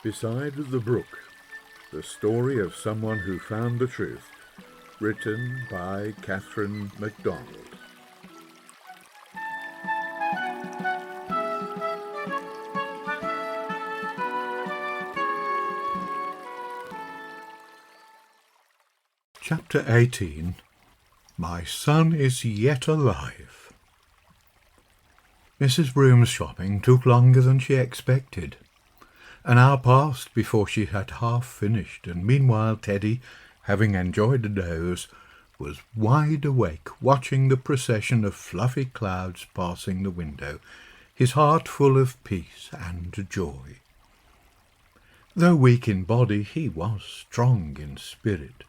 Beside the Brook, the story of someone who found the truth, written by McDonald. Chapter 18. My son is yet alive. Mrs. Broom's shopping took longer than she expected. An hour passed before she had half finished, and meanwhile Teddy, having enjoyed a doze, was wide awake, watching the procession of fluffy clouds passing the window, his heart full of peace and joy. Though weak in body, he was strong in spirit.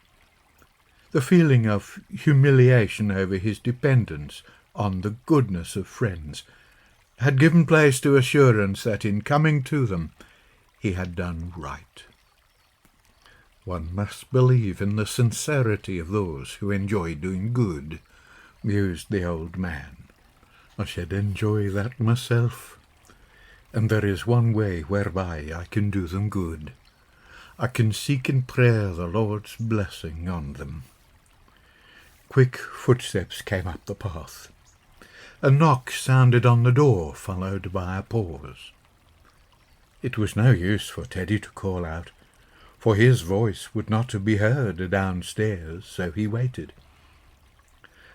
The feeling of humiliation over his dependence on the goodness of friends had given place to assurance that in coming to them he had done right. One must believe in the sincerity of those who enjoy doing good, mused the old man. I should enjoy that myself, and there is one way whereby I can do them good. I can seek in prayer the Lord's blessing on them. Quick footsteps came up the path. A knock sounded on the door, followed by a pause. It was no use for Teddy to call out, for his voice would not be heard downstairs, so he waited.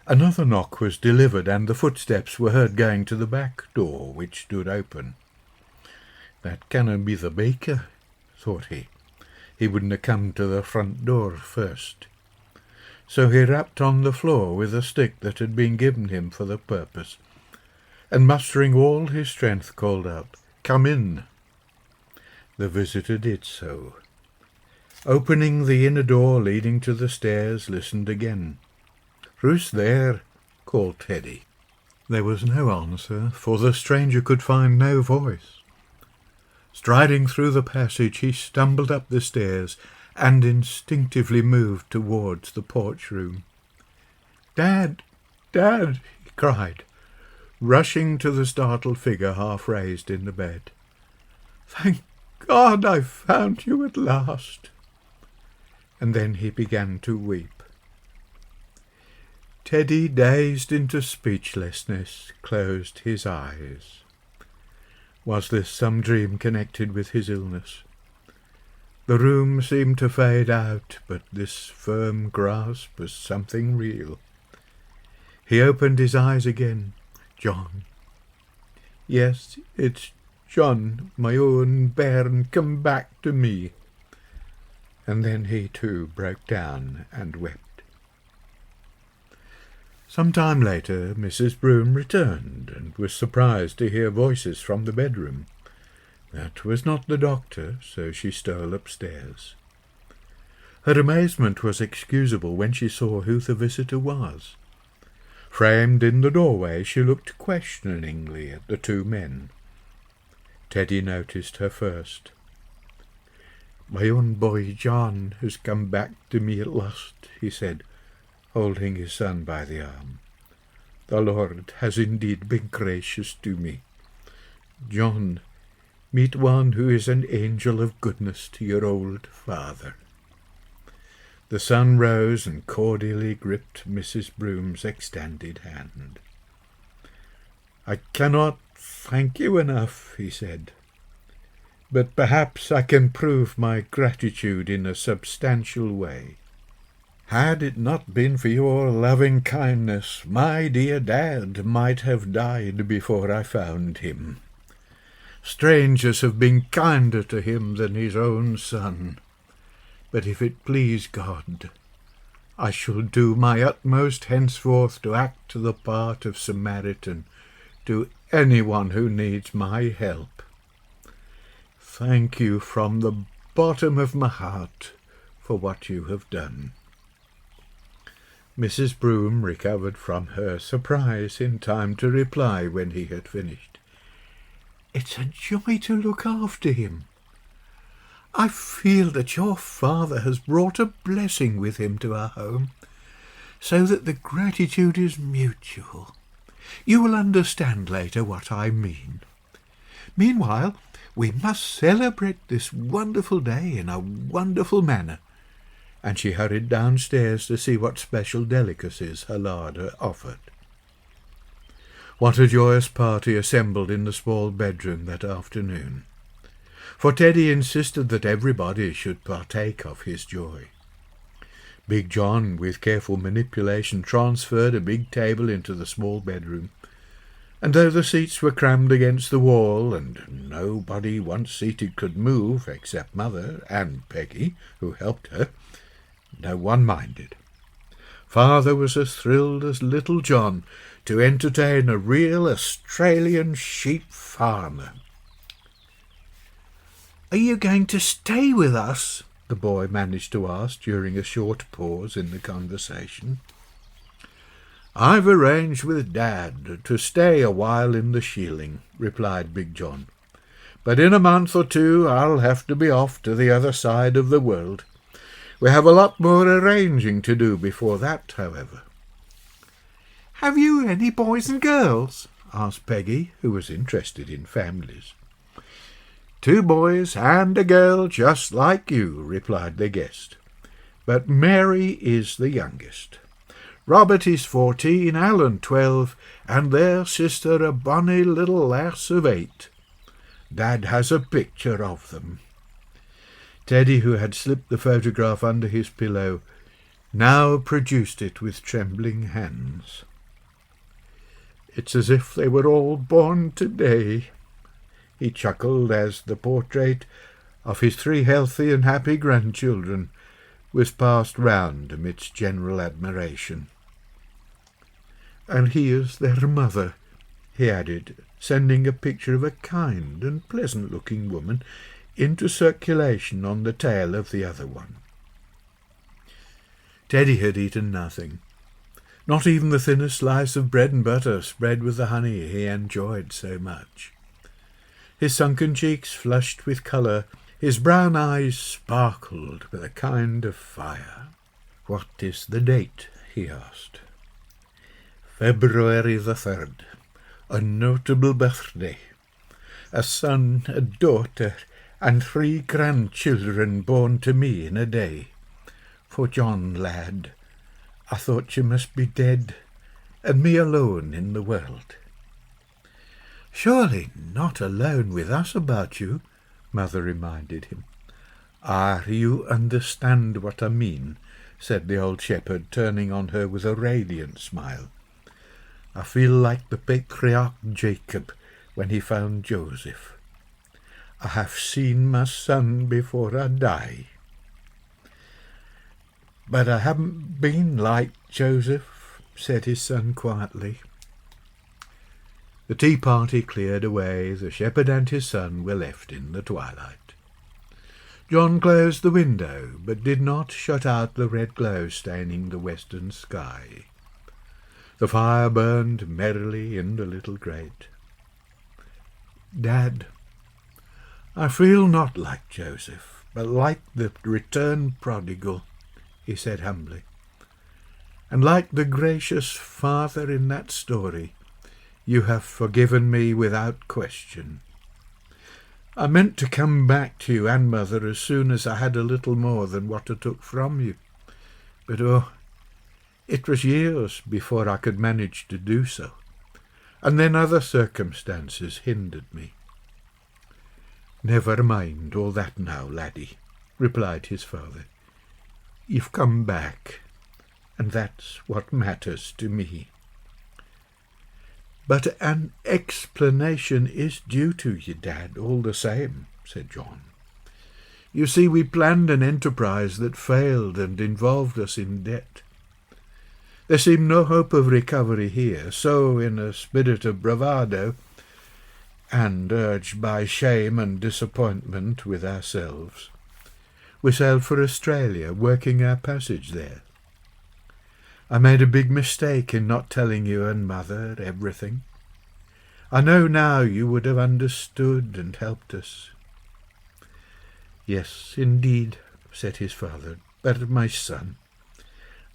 Another knock was delivered, and the footsteps were heard going to the back door, which stood open. That canna be the baker, thought he. He wouldn't have come to the front door first. So he rapped on the floor with a stick that had been given him for the purpose, and mustering all his strength called out, "Come in." The visitor did so. Opening the inner door leading to the stairs, listened again. "Who's there?" called Teddy. There was no answer, for the stranger could find no voice. Striding through the passage, he stumbled up the stairs and instinctively moved towards the porch room. "Dad! Dad!" he cried, rushing to the startled figure half raised in the bed. "Thank God, I've found you at last." And then he began to weep. Teddy, dazed into speechlessness, closed his eyes. Was this some dream connected with his illness? The room seemed to fade out, but this firm grasp was something real. He opened his eyes again. "John." "Yes, it's John, my own bairn, come back to me." And then he too broke down and wept. Some time later Mrs. Broom returned, and was surprised to hear voices from the bedroom. That was not the doctor, so she stole upstairs. Her amazement was excusable when she saw who the visitor was. Framed in the doorway, she looked questioningly at the two men. Teddy noticed her first. "My own boy John has come back to me at last," he said, holding his son by the arm. "The Lord has indeed been gracious to me. John, meet one who is an angel of goodness to your old father." The son rose and cordially gripped Mrs. Broom's extended hand. "I cannot thank you enough," he said, "but perhaps I can prove my gratitude in a substantial way. Had it not been for your loving kindness, my dear dad might have died before I found him. Strangers have been kinder to him than his own son. But if it please God, I shall do my utmost henceforth to act the part of Samaritan to anyone who needs my help. Thank you from the bottom of my heart for what you have done." Mrs. Broom recovered from her surprise in time to reply when he had finished. "It's a joy to look after him. I feel that your father has brought a blessing with him to our home, so that the gratitude is mutual. You will understand later what I mean. Meanwhile, We must celebrate this wonderful day in a wonderful manner." And she hurried downstairs to see what special delicacies her larder offered. What a joyous party assembled in the small bedroom that afternoon, for Teddy insisted that everybody should partake of his joy. Big John, with careful manipulation, transferred a big table into the small bedroom, and though the seats were crammed against the wall, and nobody once seated could move except Mother and Peggy, who helped her, no one minded. Father was as thrilled as little John to entertain a real Australian sheep farmer. "Are you going to stay with us?" the boy managed to ask during a short pause in the conversation. "I've arranged with Dad to stay a while in the shieling," replied Big John. "But in a month or two I'll have to be off to the other side of the world. We have a lot more arranging to do before that, however." "Have you any boys and girls?" asked Peggy, who was interested in families. "2 boys and a girl just like you," replied the guest. "But Mary is the youngest. Robert is 14, Alan 12, and their sister a bonny little lass of 8. Dad has a picture of them." Teddy, who had slipped the photograph under his pillow, now produced it with trembling hands. "It's as if they were all born today," he chuckled as the portrait of his 3 healthy and happy grandchildren was passed round amidst general admiration. "And here's their mother," he added, sending a picture of a kind and pleasant-looking woman into circulation on the tail of the other one. Teddy had eaten nothing, not even the thinnest slice of bread and butter spread with the honey he enjoyed so much. His sunken cheeks flushed with colour, his brown eyes sparkled with a kind of fire. "What is the date?" he asked. "February the 3rd, a notable birthday. A son, a daughter, and 3 grandchildren born to me in a day. For John, lad, I thought you must be dead, and me alone in the world." "Surely not alone with us about you," Mother reminded him. "You understand what I mean," said the old shepherd, turning on her with a radiant smile. "I feel like the patriarch Jacob when he found Joseph. I have seen my son before I die. But I haven't been like Joseph," said his son quietly. The tea party cleared away. The shepherd and his son were left in the twilight. John closed the window, but did not shut out the red glow staining the western sky. The fire burned merrily in the little grate. "Dad, I feel not like Joseph, but like the returned prodigal," he said humbly. "And like the gracious Father in that story, you have forgiven me without question. I meant to come back to you and Mother as soon as I had a little more than what I took from you, but it was years before I could manage to do so, and then other circumstances hindered me." "Never mind all that now, laddie," replied his father. "You've come back, and that's what matters to me." "But an explanation is due to you, Dad, all the same," said John. "You see, we planned an enterprise that failed and involved us in debt. There seemed no hope of recovery here, so in a spirit of bravado, and urged by shame and disappointment with ourselves, we sailed for Australia, working our passage there. I made a big mistake in not telling you and Mother everything. I know now you would have understood and helped us." "Yes, indeed," said his father, "but my son,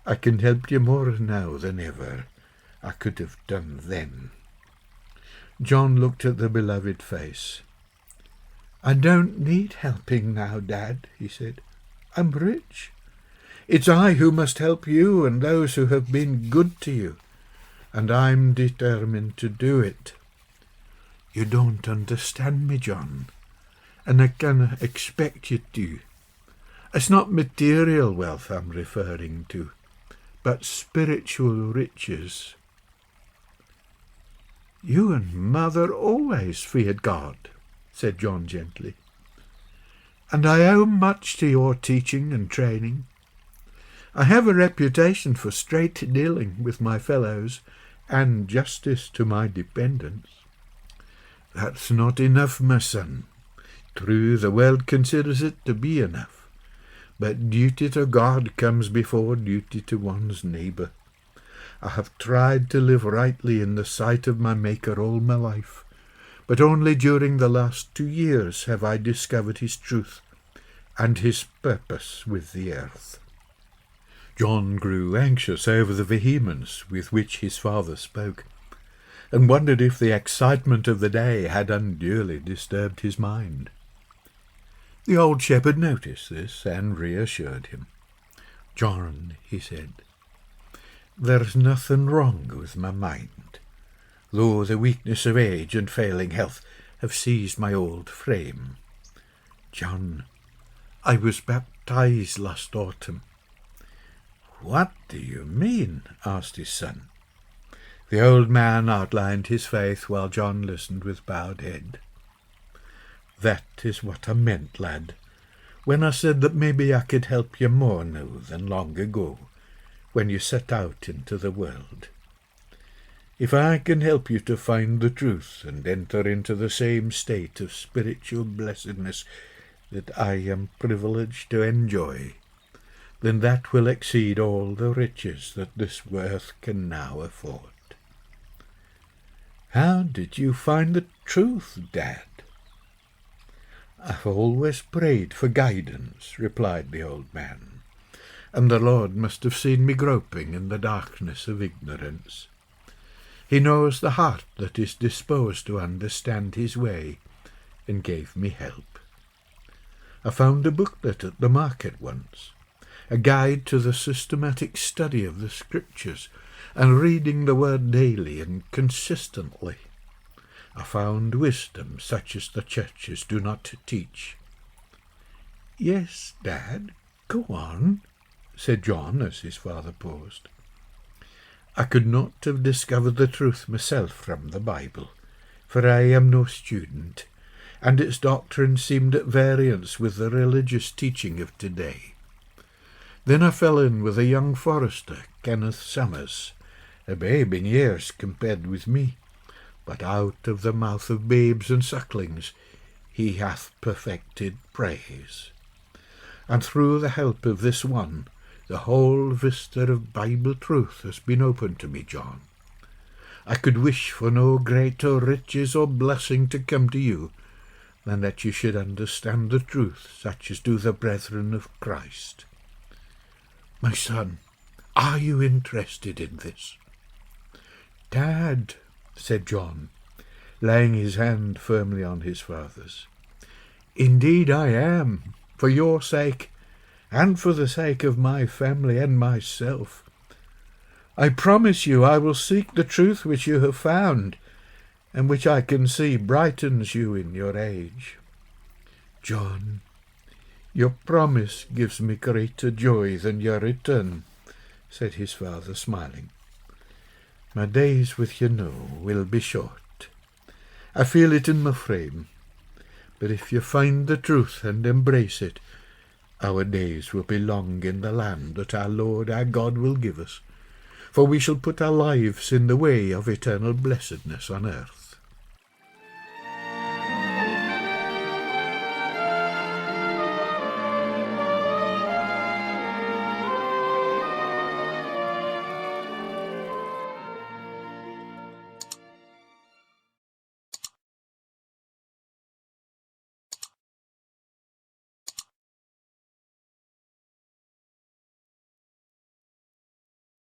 I can help you more now than ever I could have done then." John looked at the beloved face. "I don't need helping now, Dad," he said. "I'm rich. It's I who must help you and those who have been good to you, and I'm determined to do it." "You don't understand me, John, and I can expect you to. It's not material wealth I'm referring to, but spiritual riches." "You and Mother always feared God," said John gently, "and I owe much to your teaching and training. I have a reputation for straight dealing with my fellows and justice to my dependents." "That's not enough, my son. True, the world considers it to be enough, but duty to God comes before duty to one's neighbour. I have tried to live rightly in the sight of my Maker all my life, but only during the last 2 years have I discovered his truth and his purpose with the earth." John grew anxious over the vehemence with which his father spoke, and wondered if the excitement of the day had unduly disturbed his mind. The old shepherd noticed this and reassured him. "John," he said, "there's nothing wrong with my mind, though the weakness of age and failing health have seized my old frame. John, I was baptized last autumn." "What do you mean?" asked his son. The old man outlined his faith while John listened with bowed head. "That is what I meant, lad, when I said that maybe I could help you more now than long ago, when you set out into the world. If I can help you to find the truth and enter into the same state of spiritual blessedness that I am privileged to enjoy, then that will exceed all the riches that this earth can now afford." "How did you find the truth, Dad?" "I've always prayed for guidance," replied the old man, "and the Lord must have seen me groping in the darkness of ignorance. He knows the heart that is disposed to understand his way, and gave me help. I found a booklet at the market once, a guide to the systematic study of the Scriptures, and reading the Word daily and consistently, I found wisdom such as the churches do not teach." "Yes, Dad, go on," said John as his father paused. "I could not have discovered the truth myself from the Bible, for I am no student, and its doctrine seemed at variance with the religious teaching of today. Then I fell in with a young forester, Kenneth Summers, a babe in years compared with me, but out of the mouth of babes and sucklings he hath perfected praise. And through the help of this one, the whole vista of Bible truth has been opened to me, John. I could wish for no greater riches or blessing to come to you than that you should understand the truth such as do the brethren of Christ. My son, are you interested in this?" "Dad," said John, laying his hand firmly on his father's, "indeed I am, for your sake, and for the sake of my family and myself. I promise you I will seek the truth which you have found, and which I can see brightens you in your age." "John, your promise gives me greater joy than your return," said his father, smiling. "My days with you now will be short. I feel it in my frame. But if you find the truth and embrace it, our days will be long in the land that our Lord our God will give us, for we shall put our lives in the way of eternal blessedness on earth.